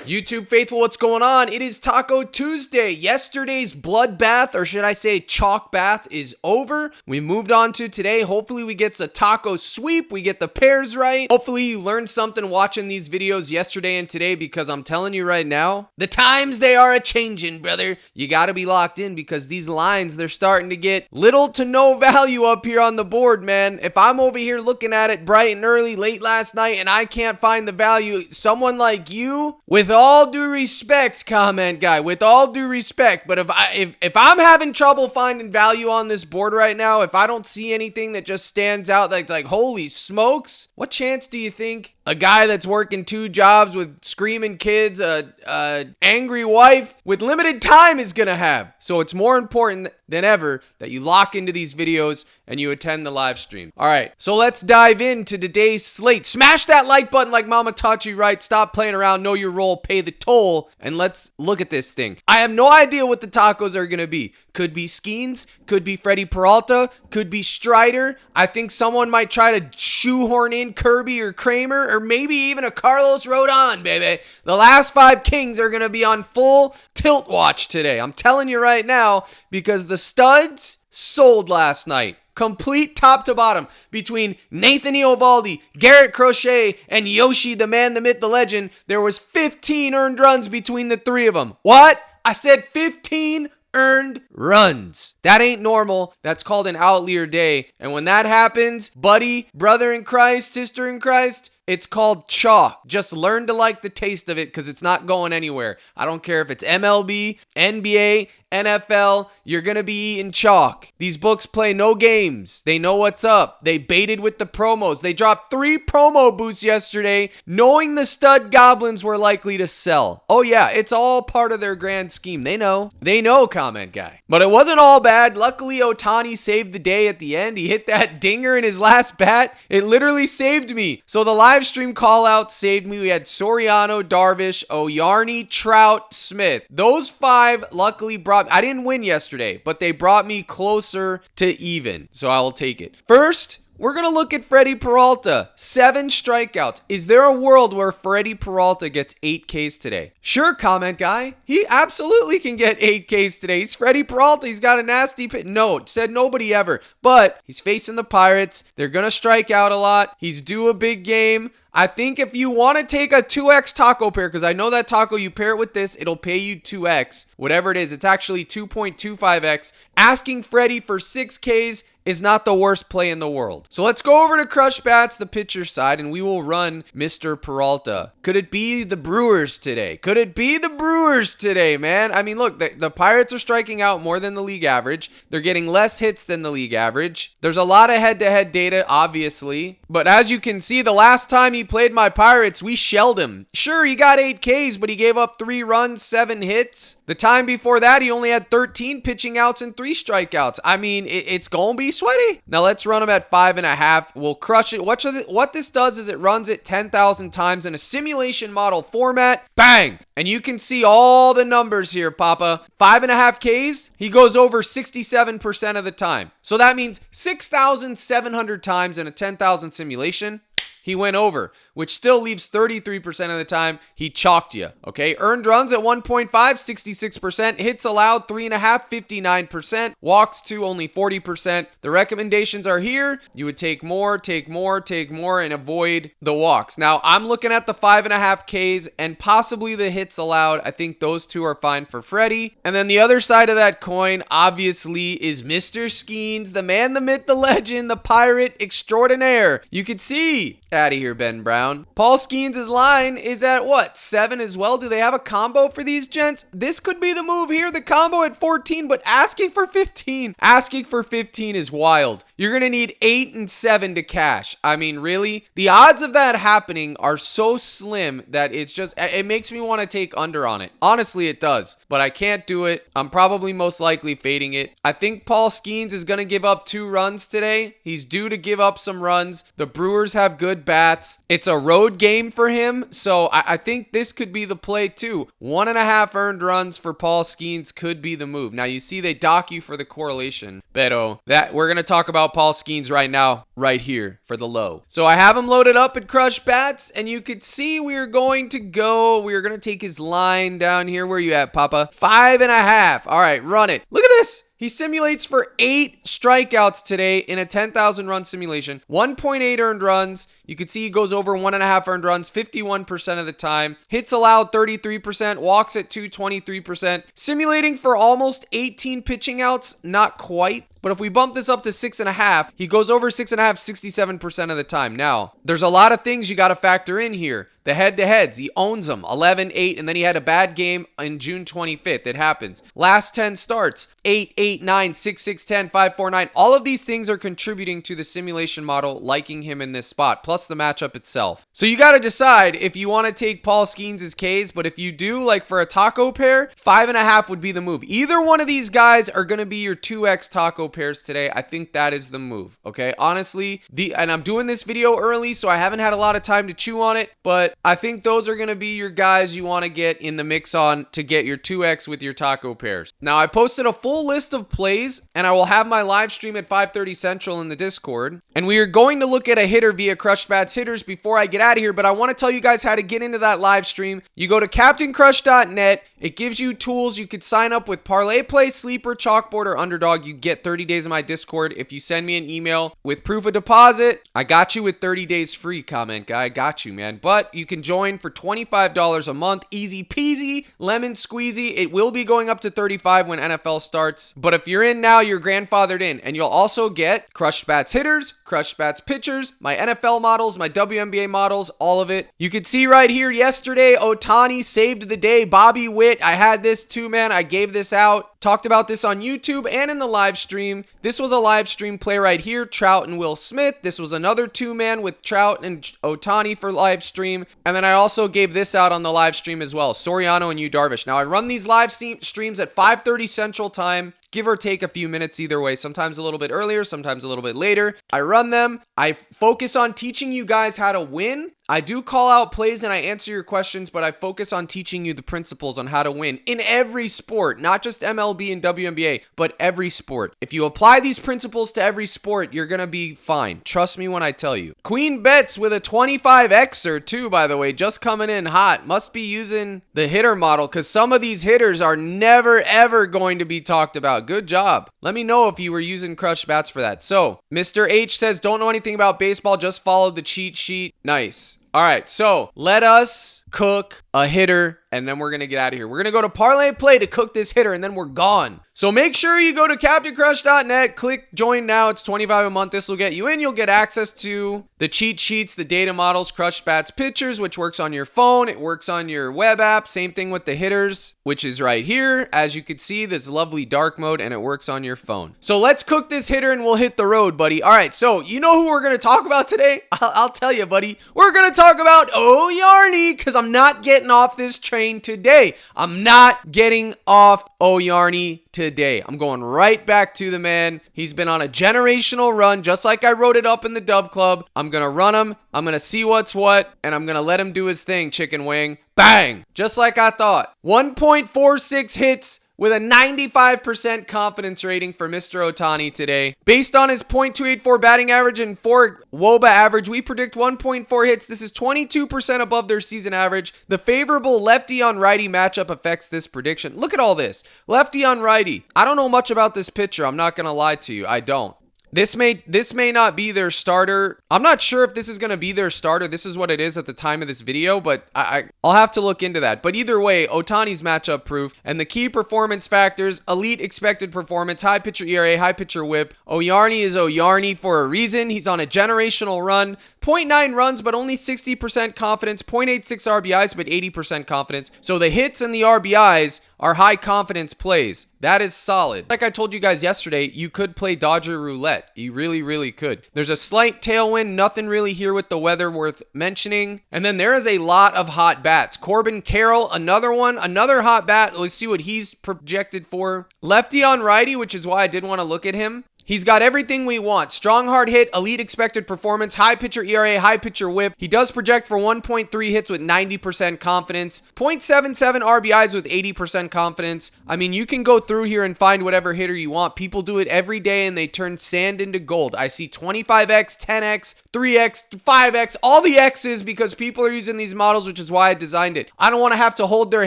YouTube faithful, what's going on? It is Taco Tuesday. Yesterday's bloodbath, or should I say chalk bath, is over. We moved on to today. Hopefully we get a taco sweep. We get the pairs right. Hopefully you learned something watching these videos yesterday and today, because I'm telling you right now, the times they are a-changing, brother. You got to be locked in because these lines, they're starting to get little to no value up here on the board, man. If I'm over here looking at it bright and early late last night and I can't find the value, someone like you, with all due respect, comment guy, with all due respect, but if I'm having trouble finding value on this board right now, if I don't see anything that just stands out that's like holy smokes, what chance do you think a guy that's working 2 jobs with screaming kids, a angry wife with limited time is gonna have? So it's more important than ever that you lock into these videos and you attend the live stream. All right, so let's dive into today's slate. Smash that like button like Mama taught you right. Stop playing around, know your role, pay the toll, and let's look at this thing. I have no idea what the tacos are gonna be. Could be Skeens, could be Freddie Peralta, could be Strider. I think someone might try to shoehorn in Kirby or Kramer, or maybe even a Carlos Rodon, baby. The last 5 Kings are gonna be on full tilt watch today. I'm telling you right now, because the studs sold last night. Complete top to bottom between Nathan Eovaldi, Garrett Crochet, and Yoshi, the man, the myth, the legend. There was 15 earned runs between the 3 of them. What? I said 15 earned runs. That ain't normal. That's called an outlier day. And when that happens, buddy, brother in Christ, sister in Christ, it's called chalk. Just learn to like the taste of it because it's not going anywhere. I don't care if it's MLB, NBA, NFL, you're going to be eating chalk. These books play no games. They know what's up. They baited with the promos. They dropped 3 promo boosts yesterday, knowing the stud goblins were likely to sell. Oh yeah, it's all part of their grand scheme. They know. They know, comment guy. But it wasn't all bad. Luckily, Ohtani saved the day at the end. He hit that dinger in his last bat. It literally saved me. So the live stream call out saved me. We had Soriano, Darvish, Oyarny, Trout, Smith. Those 5 luckily brought, I didn't win yesterday, but they brought me closer to even. So I will take it. First, we're going to look at Freddie Peralta. 7 strikeouts. Is there a world where Freddie Peralta gets 8 Ks today? Sure, comment guy. He absolutely can get 8 Ks today. He's Freddie Peralta. He's got a nasty pit. No, said nobody ever. But he's facing the Pirates. They're going to strike out a lot. He's due a big game. I think if you want to take a 2x taco pair, because I know that taco, you pair it with this, it'll pay you 2x. Whatever it is, it's actually 2.25x. Asking Freddie for 6 Ks is not the worst play in the world. So let's go over to Crush Bats, the pitcher side, and we will run Mr. Peralta. Could it be the Brewers today? Could it be the Brewers today, man? I mean, look, the Pirates are striking out more than the league average. They're getting less hits than the league average. There's a lot of head-to-head data, obviously. But as you can see, the last time he played my Pirates, we shelled him. Sure, he got 8 Ks, but he gave up 3 runs, 7 hits. The time before that, he only had 13 pitching outs and 3 strikeouts. I mean, it's going to be sweaty. Now let's run him at 5.5. We'll crush it. What this does is it runs it 10,000 times in a simulation model format. Bang! And you can see all the numbers here, Papa. 5.5 Ks, he goes over 67% of the time. So that means 6,700 times in a 10,000 simulation, he went over, which still leaves 33% of the time he chalked you, okay? Earned runs at 1.5, 66%. Hits allowed, 3.5, 59%. Walks to only 40%. The recommendations are here. You would take more, and avoid the walks. Now, I'm looking at the 5.5 Ks and possibly the hits allowed. I think those 2 are fine for Freddie. And then the other side of that coin, obviously, is Mr. Skeens, the man, the myth, the legend, the pirate extraordinaire. You can see, out of here, Ben Brown. Paul Skeens' line is at what? 7 as well. Do they have a combo for these gents? This could be the move here. The combo at 14, but asking for 15. Asking for 15 is wild. You're going to need 8 and 7 to cash. I mean, really? The odds of that happening are so slim that it makes me want to take under on it. Honestly, it does, but I can't do it. I'm probably most likely fading it. I think Paul Skeens is going to give up 2 runs today. He's due to give up some runs. The Brewers have good bats. It's It's a road game for him, so I think this could be the play too. 1.5 earned runs for Paul Skeens could be the move. Now, you see they dock you for the correlation, but that we're going to talk about Paul Skeens right now, right here for the low. So I have him loaded up at Crush Bats, and you could see we're going to take his line down here. Where you at, Papa? 5.5. All right, run it. Look at this. He simulates for 8 strikeouts today in a 10,000 run simulation. 1.8 earned runs. You can see he goes over 1.5 earned runs 51% of the time. Hits allowed 33%. Walks at 23%. Simulating for almost 18 pitching outs. Not quite. But if we bump this up to 6.5, he goes over 6.5 67% of the time. Now, there's a lot of things you got to factor in here. The head-to-heads, he owns them. 11, 8, and then he had a bad game on June 25th. It happens. Last 10 starts, 8, 8, 9, 6, 6, 10, 5, 4, 9. All of these things are contributing to the simulation model liking him in this spot, plus the matchup itself. So you got to decide if you want to take Paul Skeens' Ks, but if you do, like for a taco pair, 5.5 would be the move. Either one of these guys are going to be your 2x taco pairs today. I think that is the move, okay? Honestly, and I'm doing this video early, so I haven't had a lot of time to chew on it, but I think those are going to be your guys you want to get in the mix on to get your 2x with your taco pairs. Now, I posted a full list of plays, and I will have my live stream at 5:30 Central in the Discord, and we are going to look at a hitter via Crush Bats Hitters before I get out of here, but I want to tell you guys how to get into that live stream. You go to CaptainCrush.net. It gives you tools. You could sign up with ParlayPlay, Sleeper, Chalkboard, or Underdog. You get 30 days of my Discord. If you send me an email with proof of deposit, I got you with 30 days free, comment guy. I got you, man. But you can join for $25 a month. Easy peasy, lemon squeezy. It will be going up to $35 when NFL starts. But if you're in now, you're grandfathered in. And you'll also get Crush Bats Hitters, Crush Bats Pitchers, my NFL models, my WNBA models, all of it. You could see right here yesterday, Ohtani saved the day. Bobby Witt. I had this too, man. I gave this out. Talked about this on YouTube and in the live stream. This was a live stream play right here. Trout and Will Smith. This was another 2-man with Trout and Ohtani for live stream. And then I also gave this out on the live stream as well. Soriano and Yu Darvish. Now I run these live streams at 5:30 Central Time. Give or take a few minutes either way. Sometimes a little bit earlier, sometimes a little bit later. I run them. I focus on teaching you guys how to win. I do call out plays and I answer your questions, but I focus on teaching you the principles on how to win in every sport, not just MLB and WNBA, but every sport. If you apply these principles to every sport, you're going to be fine. Trust me when I tell you. Queen Bets with a 25xer too, by the way, just coming in hot. Must be using the hitter model because some of these hitters are never, ever going to be talked about. Good job. Let me know if you were using Crush Bats for that. So, Mr. H says, don't know anything about baseball, just follow the cheat sheet. Nice. All right, so let us cook a hitter, and then we're going to get out of here. We're going to go to Parlay Play to cook this hitter, and then we're gone. So make sure you go to CaptainCrush.net, click join now. It's $25 a month. This will get you in. You'll get access to the cheat sheets, the data models, Crush Bats Pitchers, which works on your phone. It works on your web app. Same thing with the hitters, which is right here. As you can see, this lovely dark mode, and it works on your phone. So let's cook this hitter, and we'll hit the road, buddy. All right, so you know who we're going to talk about today? I'll tell you, buddy. We're going to talk about Yarny, because I'm not getting off this train today. I'm not getting off Yarny today. I'm going right back to the man. He's been on a generational run, just like I wrote it up in the Dub Club. I'm going to run him. I'm going to see what's what, and I'm going to let him do his thing, chicken wing. Bang! Just like I thought. 1.46 hits with a 95% confidence rating for Mr. Ohtani today. Based on his .284 batting average and 4 WOBA average, we predict 1.4 hits. This is 22% above their season average. The favorable lefty on righty matchup affects this prediction. Look at all this. Lefty on righty. I don't know much about this pitcher. I'm not going to lie to you. I don't. This may not be their starter. I'm not sure if this is going to be their starter. This is what it is at the time of this video, but I'll have to look into that. But either way, Ohtani's matchup proof, and the key performance factors: elite expected performance, high pitcher ERA, high pitcher whip. Yarny is Yarny for a reason. He's on a generational run. 0.9 runs, but only 60% confidence. 0.86 RBIs, but 80% confidence. So the hits and the RBIs are high confidence plays. That is solid. Like I told you guys yesterday, you could play Dodger Roulette. You really, really could. There's a slight tailwind. Nothing really here with the weather worth mentioning. And then there is a lot of hot bats. Corbin Carroll, another one. Another hot bat. Let's see what he's projected for. Lefty on righty, which is why I did want to look at him. He's got everything we want. Strong hard hit, elite expected performance, high pitcher ERA, high pitcher whip. He does project for 1.3 hits with 90% confidence, 0.77 RBIs with 80% confidence. I mean, you can go through here and find whatever hitter you want. People do it every day and they turn sand into gold. I see 25x, 10x, 3x, 5x, all the X's because people are using these models, which is why I designed it. I don't want to have to hold their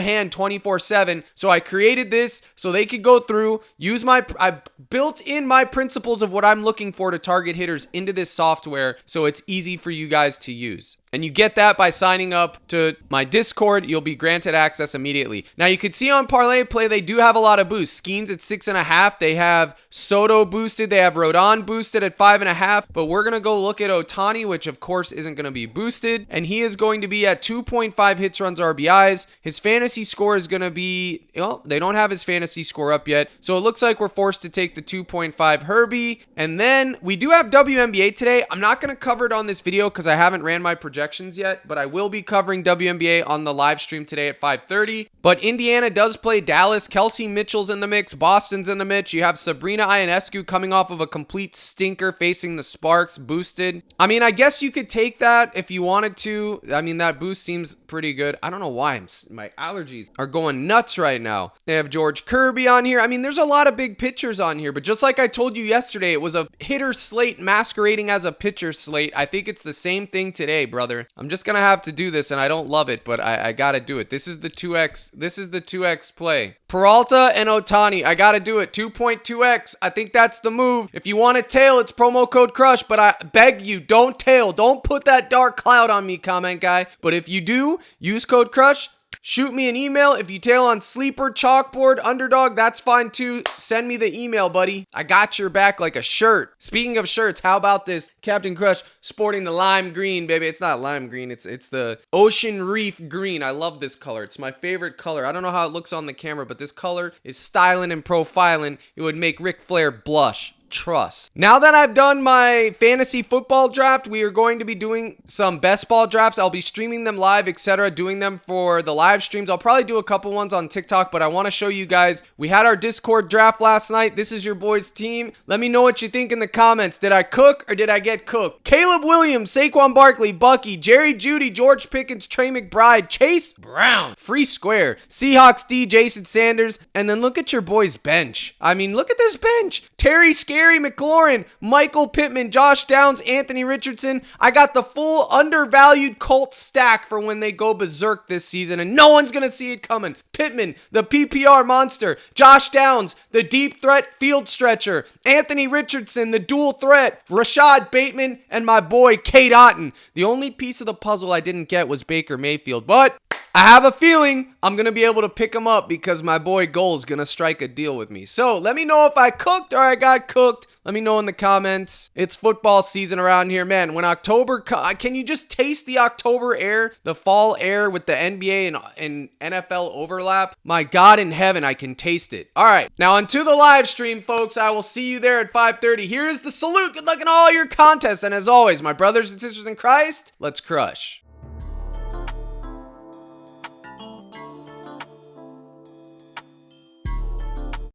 hand 24/7, so I created this so they could go through, I built in my principles of what I'm looking for to target hitters into this software so it's easy for you guys to use. And you get that by signing up to my Discord. You'll be granted access immediately. Now, you can see on ParlayPlay, they do have a lot of boosts. Skeens at 6.5. They have Soto boosted. They have Rodon boosted at 5.5. But we're going to go look at Ohtani, which of course isn't going to be boosted. And he is going to be at 2.5 hits, runs, RBIs. His fantasy score is going to be, well, they don't have his fantasy score up yet. So it looks like we're forced to take the 2.5 Herbie. And then we do have WNBA today. I'm not going to cover it on this video because I haven't ran my projections yet, but I will be covering WNBA on the live stream today at 5:30. But Indiana does play Dallas. Kelsey Mitchell's in the mix. Boston's in the mix. You have Sabrina Ionescu coming off of a complete stinker facing the Sparks, boosted. I mean, I guess you could take that if you wanted to. I mean, that boost seems pretty good. I don't know why my allergies are going nuts right now. They have George Kirby on here. I mean, there's a lot of big pitchers on here, but just like I told you yesterday, it was a hitter slate masquerading as a pitcher slate. I think it's the same thing today, brother. I'm just going to have to do this, and I don't love it, but I got to do it. This is the 2X. This is the 2X play. Peralta and Ohtani. I got to do it. 2.2X. I think that's the move. If you want to tail, it's promo code CRUSH, but I beg you, don't tail. Don't put that dark cloud on me, comment guy. But if you do, use code CRUSH. Shoot me an email. If you tail on Sleeper, Chalkboard, Underdog, that's fine too. Send me the email, buddy. I got your back like a shirt. Speaking of shirts, how about this Captain Crush sporting the lime green, baby? It's not lime green. It's the ocean reef green. I love this color. It's my favorite color. I don't know how it looks on the camera, but this color is styling and profiling. It would make Ric Flair blush. Trust. Now that I've done my fantasy football draft, we are going to be doing some best ball drafts. I'll be streaming them live, etc., doing them for the live streams. I'll probably do a couple ones on TikTok, but I want to show you guys. We had our Discord draft last night. This is your boy's team. Let me know what you think in the comments. Did I cook or did I get cooked? Caleb Williams, Saquon Barkley, Bucky, Jerry Jeudy, George Pickens, Trey McBride, Chase Brown, free square, Seahawks D, Jason Sanders, and then look at your boy's bench. I mean, look at this bench. Terry Scary McLaurin, Michael Pittman, Josh Downs, Anthony Richardson. I got the full undervalued Colts stack for when they go berserk this season, and no one's going to see it coming. Pittman, the PPR monster. Josh Downs, the deep threat field stretcher. Anthony Richardson, the dual threat. Rashad Bateman, and my boy Kate Otten. The only piece of the puzzle I didn't get was Baker Mayfield, but I have a feeling I'm going to be able to pick him up because my boy Goal's going to strike a deal with me. So let me know if I cooked or I got cooked. Let me know in the comments. It's football season around here, man. When October, can you just taste the October air, the fall air with the NBA and NFL overlap? My God in heaven, I can taste it. All right, now onto the live stream, folks. I will see you there at 5:30. Here's the salute. Good luck in all your contests. And as always, my brothers and sisters in Christ, let's crush.